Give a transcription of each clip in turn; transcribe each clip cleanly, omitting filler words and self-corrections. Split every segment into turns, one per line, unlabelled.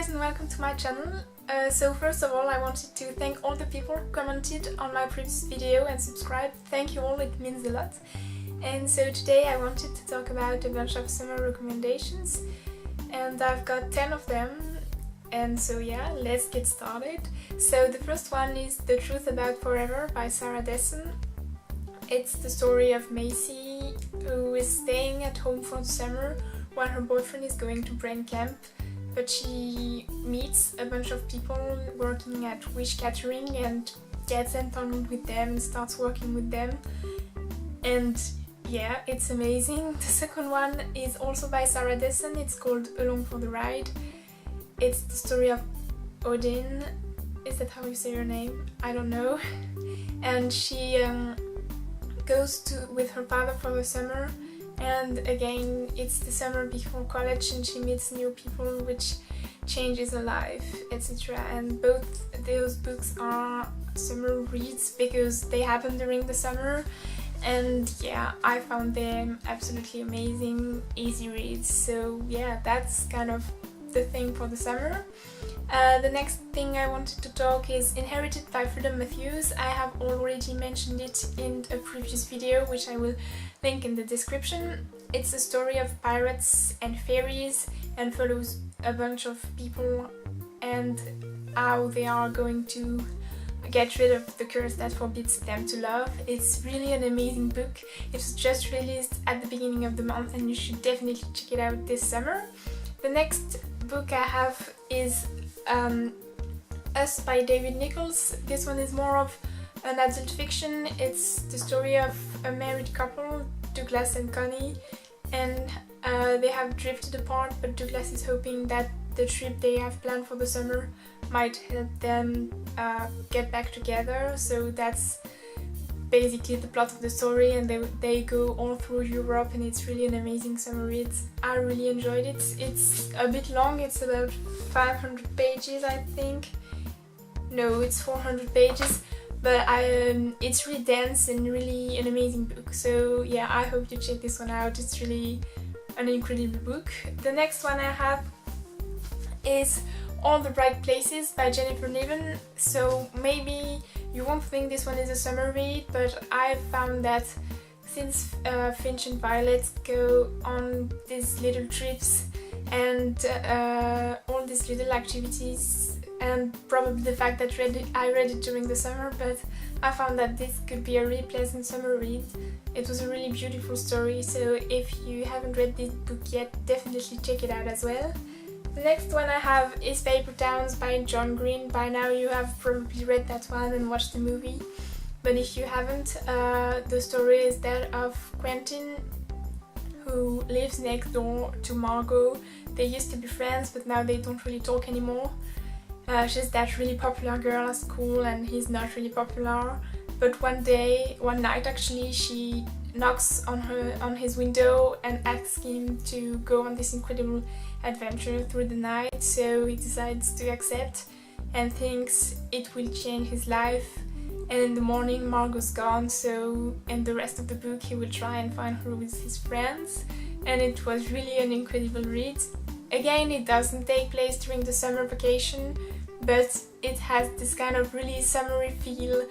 guys and welcome to my channel. So first of all I wanted to thank all the people who commented on my previous video and subscribed. Thank you all, it means a lot. And so today I wanted to talk about a bunch of summer recommendations and I've got 10 of them. And so yeah, let's get started. So the first one is The Truth About Forever by Sarah Dessen. It's the story of Macy, who is staying at home for the summer while her boyfriend is going to brain camp, but she meets a bunch of people working at wish catering and gets entangled with them and starts working with them. And yeah, it's amazing. The second one is also by Sarah Dessen. It's called Along for the Ride. It's the story of Odin. Is that how you say your name? I don't know. And she goes with her father for the summer, and again it's the summer before college and she meets new people which changes her life, etc. And both those books are summer reads because they happen during the summer, and yeah, I found them absolutely amazing, easy reads. So yeah, that's kind of the thing for the summer. The next thing I wanted to talk is Inherited by Freedom Matthews. I have already mentioned it in a previous video, which I will link in the description. It's a story of pirates and fairies and follows a bunch of people and how they are going to get rid of the curse that forbids them to love. It's really an amazing book. It was just released at the beginning of the month and you should definitely check it out this summer. The next book I have is Us by David Nicholls. This one is more of an adult fiction. It's the story of a married couple, Douglas and Connie, and they have drifted apart, but Douglas is hoping that the trip they have planned for the summer might help them get back together. So that's basically the plot of the story, and they go all through Europe, and it's really an amazing summer read. I really enjoyed it. It's a bit long, it's about 500 pages I think. No, it's 400 pages, but it's really dense and really an amazing book. So yeah, I hope you check this one out. It's really an incredible book. The next one I have is All the Bright Places by Jennifer Niven. So maybe you won't think this one is a summer read, but I found that since Finch and Violet go on these little trips and all these little activities, and probably the fact that I read it during the summer, but I found that this could be a really pleasant summer read. It was a really beautiful story, so if you haven't read this book yet, definitely check it out as well. The next one I have is Paper Towns by John Green. By now you have probably read that one and watched the movie, but if you haven't, the story is that of Quentin, who lives next door to Margot. They used to be friends, but now they don't really talk anymore. She's that really popular girl at school and he's not really popular, but one night actually, she knocks on his window and asks him to go on this incredible adventure through the night. So he decides to accept and thinks it will change his life. And in the morning Margot's gone, so in the rest of the book he will try and find her with his friends, and it was really an incredible read. Again, it doesn't take place during the summer vacation, but it has this kind of really summery feel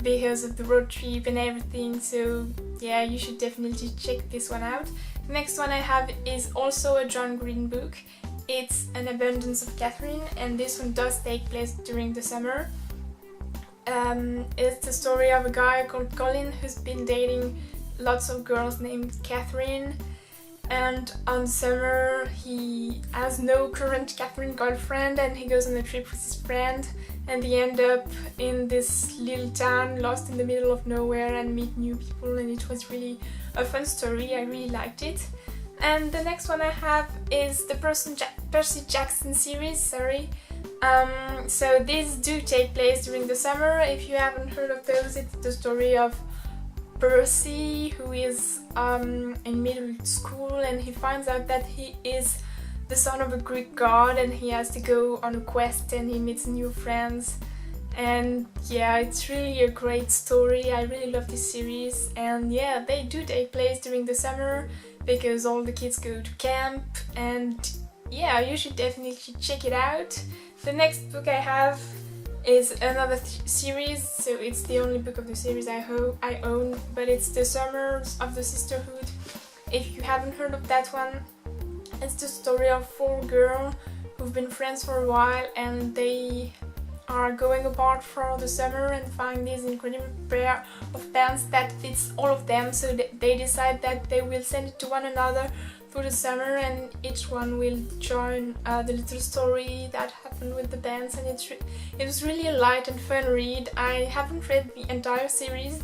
because of the road trip and everything. So yeah, you should definitely check this one out. The next one I have is also a John Green book. It's An Abundance of Catherine, and this one does take place during the summer. It's the story of a guy called Colin who's been dating lots of girls named Catherine, and on summer he has no current Catherine girlfriend and he goes on a trip with his friend, and they end up in this little town lost in the middle of nowhere and meet new people, and it was really a fun story. I really liked it. And the next one I have is the Percy Jackson series, so these do take place during the summer. If you haven't heard of those, it's the story of Percy, who is in middle school, and he finds out that he is the son of a Greek god and he has to go on a quest and he meets new friends. And yeah, it's really a great story. I really love this series, and yeah, they do take place during the summer because all the kids go to camp, and yeah, you should definitely check it out. The next book I have is another series, so it's the only book of the series I own, but it's The Summers of the Sisterhood. If you haven't heard of that one, it's the story of 4 girls who've been friends for a while, and they are going apart for the summer and find this incredible pair of pants that fits all of them, so they decide that they will send it to one another through the summer, and each one will join the little story that happened with the bands, and it was really a light and fun read. I haven't read the entire series.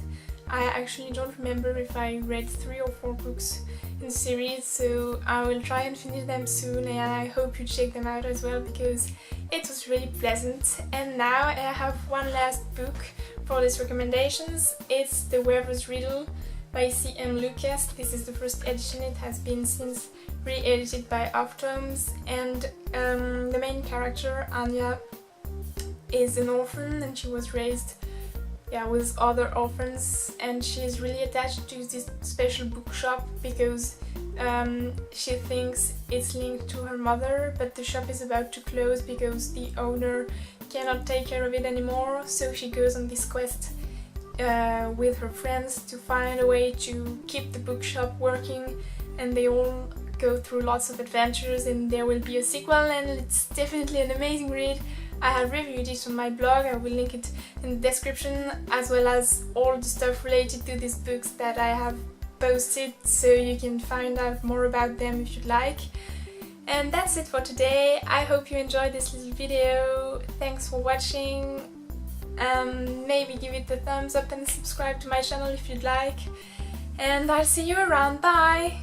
I actually don't remember if I read 3 or 4 books in the series, so I will try and finish them soon, and I hope you check them out as well because it was really pleasant. And now I have one last book for these recommendations. It's The Weaver's Riddle by C.M. Lucas. This is the first edition. It has been since re-edited by Aftoms, and the main character, Anya, is an orphan, and she was raised with other orphans, and she's really attached to this special bookshop because she thinks it's linked to her mother, but the shop is about to close because the owner cannot take care of it anymore, so she goes on this quest with her friends to find a way to keep the bookshop working, and they all go through lots of adventures, and there will be a sequel, and it's definitely an amazing read. I have reviewed it on my blog. I will link it in the description, as well as all the stuff related to these books that I have posted, so you can find out more about them if you'd like. And that's it for today. I hope you enjoyed this little video. Thanks for watching. Maybe give it a thumbs up and subscribe to my channel if you'd like. And I'll see you around. Bye!